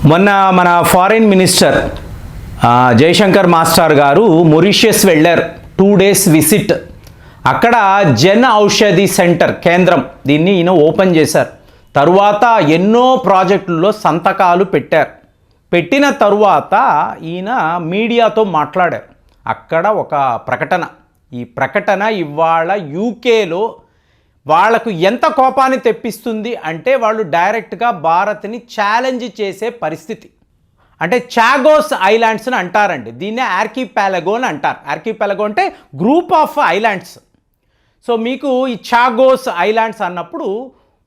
మొన్న మన foreign minister Jayashankar master గారు మొరీషియస్ వెళ్ళారు. 2 days విజిట్. అక్కడ జన్ ఔషధి సెంటర్ కేంద్రం దీన్ని ఈయన ఓపెన్ చేశారు. తరువాత ఎన్నో ప్రాజెక్టుల్లో సంతకాలు పెట్టారు. పెట్టిన తరువాత ఈయన మీడియాతో మాట్లాడారు. అక్కడ ఒక ప్రకటన, ఈ ప్రకటన ఇవాళ యూకేలో వాళ్లకు ఎంత కోపాన్ని తెప్పిస్తుంది అంటే వాళ్ళు డైరెక్ట్గా భారత్ని ఛాలెంజ్ చేసే పరిస్థితి. అంటే చాగోస్ ఐలాండ్స్ని అంటారండి, దీన్నే ఆర్కిపెలగో అని అంటారు. ఆర్కిపెలగో అంటే గ్రూప్ ఆఫ్ ఐలాండ్స్. సో మీకు ఈ చాగోస్ ఐలాండ్స్ అన్నప్పుడు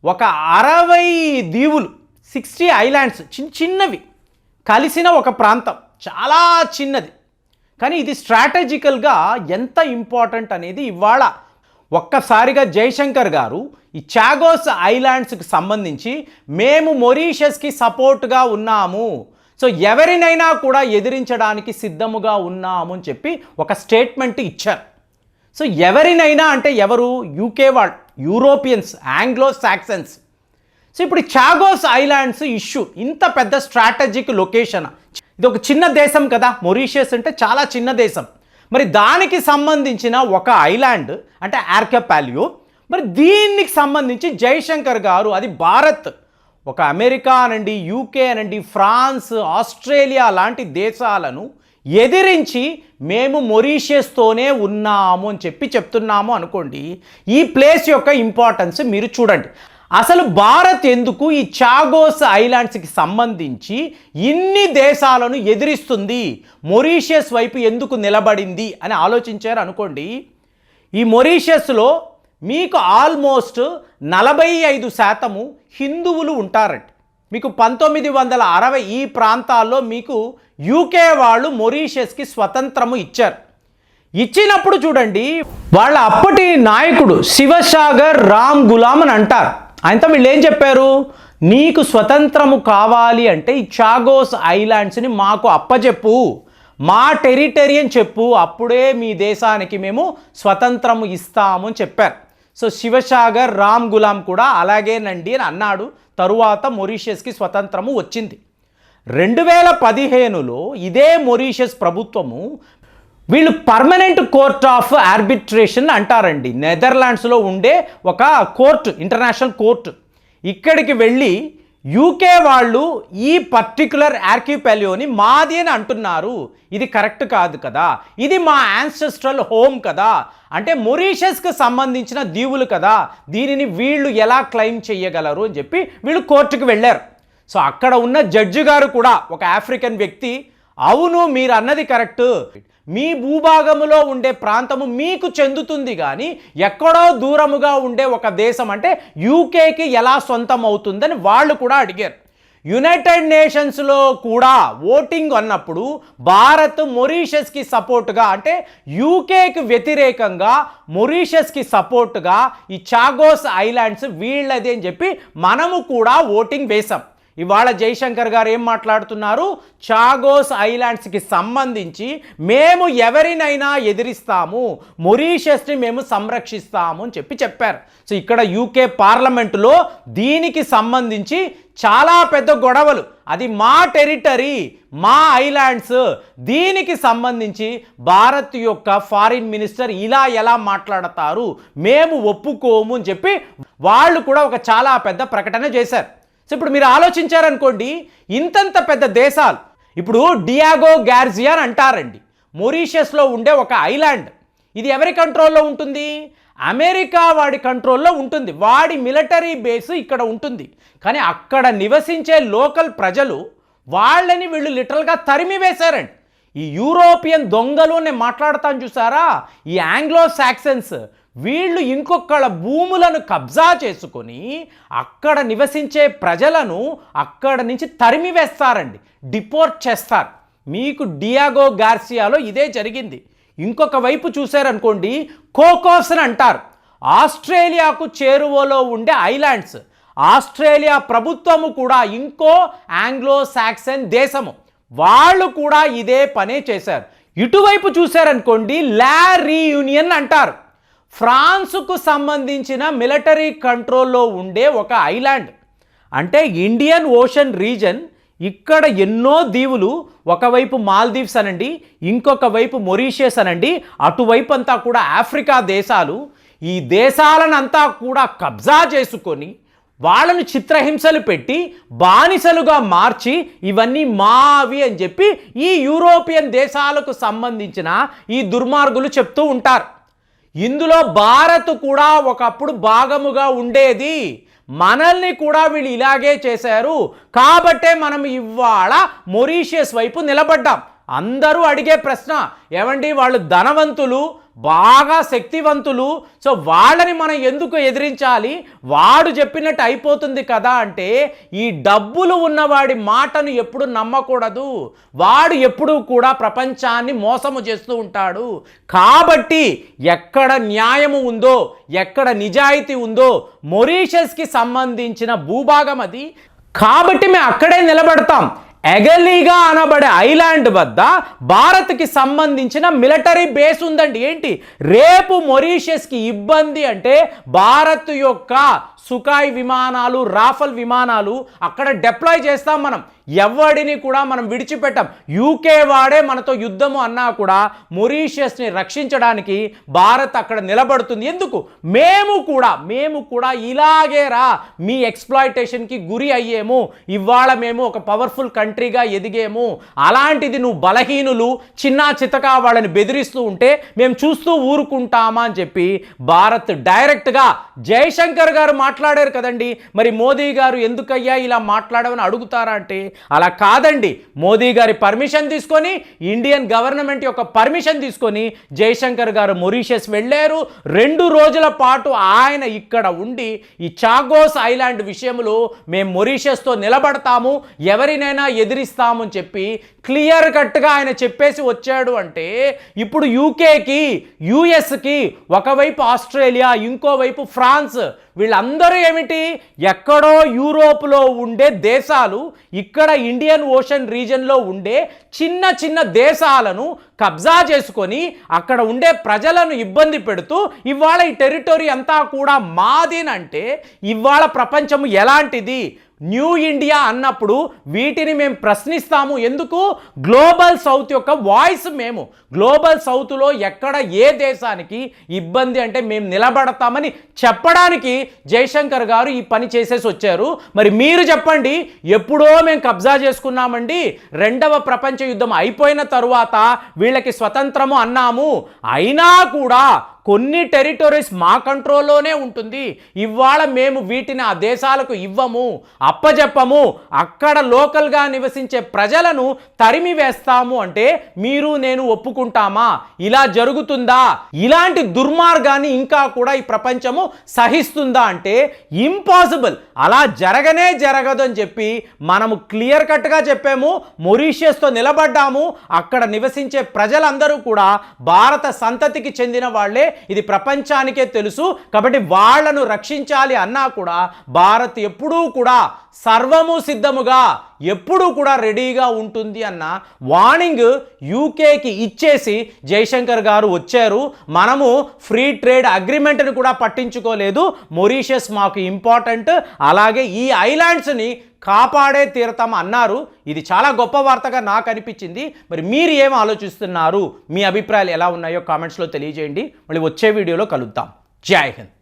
ఒక 60 దీవులు, 60 ఐలాండ్స్ చిన్నవి కలిసిన ఒక ప్రాంతం, చాలా చిన్నది. కానీ ఇది స్ట్రాటజికల్గా ఎంత ఇంపార్టెంట్ అనేది ఇవాళ ఒక్కసారిగా జయశంకర్ గారు ఈ చాగోస్ ఐలాండ్స్కి సంబంధించి మేము మొరీషియస్కి సపోర్ట్గా ఉన్నాము, సో ఎవరినైనా కూడా ఎదిరించడానికి సిద్ధముగా ఉన్నాము అని చెప్పి ఒక స్టేట్మెంట్ ఇచ్చారు. సో ఎవరినైనా అంటే ఎవరు? యూకే వాళ్ళు, యూరోపియన్స్, ఆంగ్లో సాక్సన్స్. సో ఇప్పుడు చాగోస్ ఐలాండ్స్ ఇష్యూ, ఇంత పెద్ద స్ట్రాటజిక్ లొకేషన్, ఇది ఒక చిన్న దేశం కదా, మొరీషియస్ అంటే చాలా చిన్న దేశం. మరి దానికి సంబంధించిన ఒక ఐలాండ్ అంటే ఆర్కిపెలగో, మరి దీనికి సంబంధించి జయశంకర్ గారు, అది భారత్, ఒక అమెరికా అనండి, యూకే అనండి, ఫ్రాన్స్, ఆస్ట్రేలియా లాంటి దేశాలను ఎదిరించి మేము మొరీషియస్తోనే ఉన్నాము అని చెప్తున్నాము అనుకోండి. ఈ ప్లేస్ యొక్క ఇంపార్టెన్స్ మీరు చూడండి. అసలు భారత్ ఎందుకు ఈ చాగోస్ ఐలాండ్స్కి సంబంధించి ఇన్ని దేశాలను ఎదిరిస్తుంది, మొరీషియస్ వైపు ఎందుకు నిలబడింది అని ఆలోచించారు అనుకోండి. ఈ మొరీషియస్లో మీకు ఆల్మోస్ట్ 45% హిందువులు ఉంటారండి. మీకు 1960 ఈ ప్రాంతాల్లో మీకు యూకే వాళ్ళు మొరీషియస్కి స్వతంత్రము ఇచ్చారు. ఇచ్చినప్పుడు చూడండి, వాళ్ళ అప్పటి నాయకుడు శివసాగర్ రామ్ గులాం అని అంటారు. ఆయనతో వీళ్ళు ఏం చెప్పారు? నీకు స్వతంత్రము కావాలి అంటే ఈ చాగోస్ ఐలాండ్స్ని మాకు అప్పచెప్పు, మా టెరిటరీ అని చెప్పు, అప్పుడే మీ దేశానికి మేము స్వతంత్రము ఇస్తాము అని చెప్పారు. సో శివసాగర్ రామ్ గులాం కూడా అలాగేనండి అని అన్నాడు. తరువాత మొరీషియస్కి స్వతంత్రము వచ్చింది. 2015లో ఇదే మొరీషియస్ ప్రభుత్వము, వీళ్ళు పర్మనెంట్ కోర్ట్ ఆఫ్ ఆర్బిట్రేషన్ అంటారండి, నెదర్లాండ్స్లో ఉండే ఒక కోర్టు, ఇంటర్నేషనల్ కోర్టు. ఇక్కడికి వెళ్ళి యూకే వాళ్ళు ఈ పర్టికులర్ ఆర్కిపెలగోని మాది అని అంటున్నారు, ఇది కరెక్ట్ కాదు కదా, ఇది మా యాన్సెస్ట్రల్ హోమ్ కదా, అంటే మొరీషియస్కి సంబంధించిన దీవులు కదా, దీనిని వీళ్ళు ఎలా క్లెయిమ్ చేయగలరు అని చెప్పి వీళ్ళు కోర్టుకు వెళ్ళారు. సో అక్కడ ఉన్న జడ్జి గారు కూడా ఒక ఆఫ్రికన్ వ్యక్తి, అవును మీరు అన్నది కరెక్ట్, మీ భూభాగములో ఉండే ప్రాంతము మీకు చెందుతుంది, కానీ ఎక్కడో దూరముగా ఉండే ఒక దేశం అంటే యూకేకి ఎలా సొంతం అవుతుందని వాళ్ళు కూడా అడిగారు. యునైటెడ్ నేషన్స్లో కూడా ఓటింగ్ అన్నప్పుడు భారత్ మొరీషియస్కి సపోర్టుగా, అంటే యూకేకి వ్యతిరేకంగా మొరీషియస్కి సపోర్టుగా ఈ చాగోస్ ఐలాండ్స్ వీళ్ళది అని చెప్పి మనము కూడా ఓటింగ్ వేశాం. ఇవాళ జయశంకర్ గారు ఏం మాట్లాడుతున్నారు? చాగోస్ ఐలాండ్స్కి సంబంధించి మేము ఎవరినైనా ఎదిరిస్తాము, మొరీషియస్ని మేము సంరక్షిస్తాము అని చెప్పారు. సో ఇక్కడ యూకే పార్లమెంటులో దీనికి సంబంధించి చాలా పెద్ద గొడవలు, అది మా టెరిటరీ, మా ఐలాండ్స్, దీనికి సంబంధించి భారత్ యొక్క ఫారిన్ మినిస్టర్ ఇలా ఎలా మాట్లాడతారు, మేము ఒప్పుకోము అని చెప్పి వాళ్ళు కూడా ఒక చాలా పెద్ద ప్రకటన చేశారు. సో ఇప్పుడు మీరు ఆలోచించారనుకోండి, ఇంతంత పెద్ద దేశాలు, ఇప్పుడు డియాగో గార్సియా అని అంటారండి, మొరీషియస్లో ఉండే ఒక ఐలాండ్, ఇది ఎవరి కంట్రోల్లో ఉంటుంది? అమెరికా వాడి కంట్రోల్లో ఉంటుంది, వాడి మిలిటరీ బేస్ ఇక్కడ ఉంటుంది. కానీ అక్కడ నివసించే లోకల్ ప్రజలు వాళ్ళని వీళ్ళు లిటరల్గా తరిమి వేశారండి. ఈ యూరోపియన్ దొంగలు నేను మాట్లాడతాను చూసారా, ఈ ఆంగ్లో సాక్సన్స్, వీళ్ళు ఇంకొకళ్ళ భూములను కబ్జా చేసుకొని అక్కడ నివసించే ప్రజలను అక్కడ నుంచి తరిమి వేస్తారండి, డిపోర్ట్ చేస్తారు. మీకు డియాగో గార్సియాలో ఇదే జరిగింది. ఇంకొక వైపు చూశారనుకోండి, కోకోస్ అని అంటారు, ఆస్ట్రేలియాకు చేరువలో ఉండే ఐలాండ్స్, ఆస్ట్రేలియా ప్రభుత్వము కూడా ఇంకో ఆంగ్లో సాక్సన్ దేశము, వాళ్ళు కూడా ఇదే పనే చేశారు. ఇటువైపు చూశారనుకోండి, లా రీయూనియన్ అంటారు, ఫ్రాన్స్కు సంబంధించిన మిలిటరీ కంట్రోల్లో ఉండే ఒక ఐలాండ్, అంటే ఇండియన్ ఓషన్ రీజన్ ఇక్కడ ఎన్నో దీవులు, ఒకవైపు మాల్దీవ్స్ అనండి, ఇంకొక వైపు మొరీషియస్ అనండి, అటువైపు అంతా కూడా ఆఫ్రికా దేశాలు. ఈ దేశాలనంతా కూడా కబ్జా చేసుకొని వాళ్ళను చిత్రహింసలు పెట్టి బానిసలుగా మార్చి ఇవన్నీ మావి అని చెప్పి ఈ యూరోపియన్ దేశాలకు సంబంధించిన ఈ దుర్మార్గులు చెప్తూ ఉంటారు. ఇందులో భారత్ కూడా ఒకప్పుడు భాగముగా ఉండేది. మనల్ని కూడా వీళ్ళు ఇలాగే చేశారు. కాబట్టే మనం ఇవాళ మొరీషియస్ వైపు నిలబడ్డాం. అందరూ అడిగే ప్రశ్న, ఏమండి వాళ్ళు ధనవంతులు, బాగా శక్తివంతులు, సో వాళ్ళని మనం ఎందుకు ఎదిరించాలి, వాడు చెప్పినట్టు అయిపోతుంది కదా అంటే, ఈ డబ్బులు ఉన్నవాడి మాటను ఎప్పుడు నమ్మకూడదు. వాడు ఎప్పుడూ కూడా ప్రపంచాన్ని మోసము చేస్తూ ఉంటాడు. కాబట్టి ఎక్కడ న్యాయము ఉందో, ఎక్కడ నిజాయితీ ఉందో, మొరీషియస్కి సంబంధించిన భూభాగం అది. కాబట్టి మేము అక్కడే నిలబడతాం. ఎగలీగా అనబడే ఐలాండ్ వద్ద భారత్కి సంబంధించిన మిలిటరీ బేస్ ఉందండి. ఏంటి రేపు మొరీషియస్కి ఇబ్బంది అంటే భారత్ యొక్క సుఖాయ్ విమానాలు, రాఫెల్ విమానాలు అక్కడ డిప్లాయ్ చేస్తాం. మనం ఎవడిని కూడా మనం విడిచిపెట్టాం. యూకే వాడే మనతో యుద్ధము అన్నా కూడా మొరీషియస్ని రక్షించడానికి భారత్ అక్కడ నిలబడుతుంది. ఎందుకు? మేము కూడా ఇలాగే మీ ఎక్స్ప్లాయిటేషన్కి గురి అయ్యేము. ఇవాళ మేము ఒక పవర్ఫుల్ కంట్రీగా ఎదిగేము. అలాంటిది నువ్వు బలహీనులు చిన్నా చితకా వాళ్ళని బెదిరిస్తూ ఉంటే మేము చూస్తూ ఊరుకుంటామా అని చెప్పి భారత్ డైరెక్ట్గా జయశంకర్ గారు మాట్లాడారు కదండి. మరి మోదీ గారు ఎందుకయ్యా ఇలా మాట్లాడమని అడుగుతారా అంటే, అలా కాదండి. మోదీ గారి పర్మిషన్ తీసుకొని, ఇండియన్ గవర్నమెంట్ యొక్క పర్మిషన్ తీసుకొని జయశంకర్ గారు మొరీషియస్ వెళ్ళారు. 2 రోజుల పాటు ఆయన ఇక్కడ ఉండి ఈ చాగోస్ ఐలాండ్ విషయంలో మేము మొరీషియస్తో నిలబడతాము, ఎవరినైనా ఎదిరిస్తాము అని చెప్పి క్లియర్ కట్గా ఆయన చెప్పేసి వచ్చాడు. అంటే ఇప్పుడు యూకేకి, యుఎస్కి, ఒకవైపు ఆస్ట్రేలియా, ఇంకోవైపు ఫ్రాన్స్, వీళ్ళందరూ ఏమిటి, ఎక్కడో యూరోప్లో ఉండే దేశాలు ఇక్కడ ఇండియన్ ఓషన్ రీజన్లో ఉండే చిన్న చిన్న దేశాలను కబ్జా చేసుకొని అక్కడ ఉండే ప్రజలను ఇబ్బంది పెడుతూ ఇవాళ ఈ టెరిటరీ అంతా కూడా మాదేనంటే ఇవాళ ప్రపంచం ఎలాంటిది? న్యూ ఇండియా అన్నప్పుడు వీటిని మేము ప్రశ్నిస్తాము. ఎందుకు? గ్లోబల్ సౌత్ యొక్క వాయిస్ మేము. గ్లోబల్ సౌత్లో ఎక్కడ ఏ దేశానికి ఇబ్బంది అంటే మేము నిలబడతామని చెప్పడానికి జయశంకర్ గారు ఈ పని చేసేసి వచ్చారు. మరి మీరు చెప్పండి, ఎప్పుడో మేము కబ్జా చేసుకున్నామండి, 2వ ప్రపంచ యుద్ధం అయిపోయిన తరువాత వీళ్ళకి స్వతంత్రము అన్నాము, అయినా కూడా కొన్ని టెరిటరీస్ మా కంట్రోల్లోనే ఉంటుంది. ఇవాళ మేము వీటిని ఆ దేశాలకు ఇవ్వము, అప్పజెప్పము, అక్కడ లోకల్గా నివసించే ప్రజలను తరిమి వేస్తాము అంటే మీరు నేను ఒప్పుకుంటామా? ఇలా జరుగుతుందా? ఇలాంటి దుర్మార్గాన్ని ఇంకా కూడా ఈ ప్రపంచము సహిస్తుందా అంటే ఇంపాసిబుల్. అలా జరగదు అని చెప్పి మనము క్లియర్ కట్గా చెప్పాము. మొరీషియస్తో నిలబడ్డాము. అక్కడ నివసించే ప్రజలందరూ కూడా భారత సంతతికి చెందిన వాళ్ళే, ఇది ప్రపంచానికే తెలుసు. కాబట్టి వాళ్లను రక్షించాలి అన్నా కూడా భారత్ ఎప్పుడూ కూడా సర్వము సిద్ధముగా, ఎప్పుడూ కూడా రెడీగా ఉంటుంది అన్న వార్నింగ్ యూకేకి ఇచ్చేసి జయశంకర్ గారు వచ్చారు. మనము ఫ్రీ ట్రేడ్ అగ్రిమెంట్ని కూడా పట్టించుకోలేదు. మొరీషియస్ మాకు ఇంపార్టెంట్, అలాగే ఈ ఐలాండ్స్ని కాపాడే తీరతాం అన్నారు. ఇది చాలా గొప్ప వార్తగా నాకు అనిపించింది. మరి మీరు ఏం ఆలోచిస్తున్నారు? మీ అభిప్రాయాలు ఎలా ఉన్నాయో కామెంట్స్లో తెలియజేయండి. మళ్ళీ వచ్చే వీడియోలో కలుద్దాం. జై హింద్.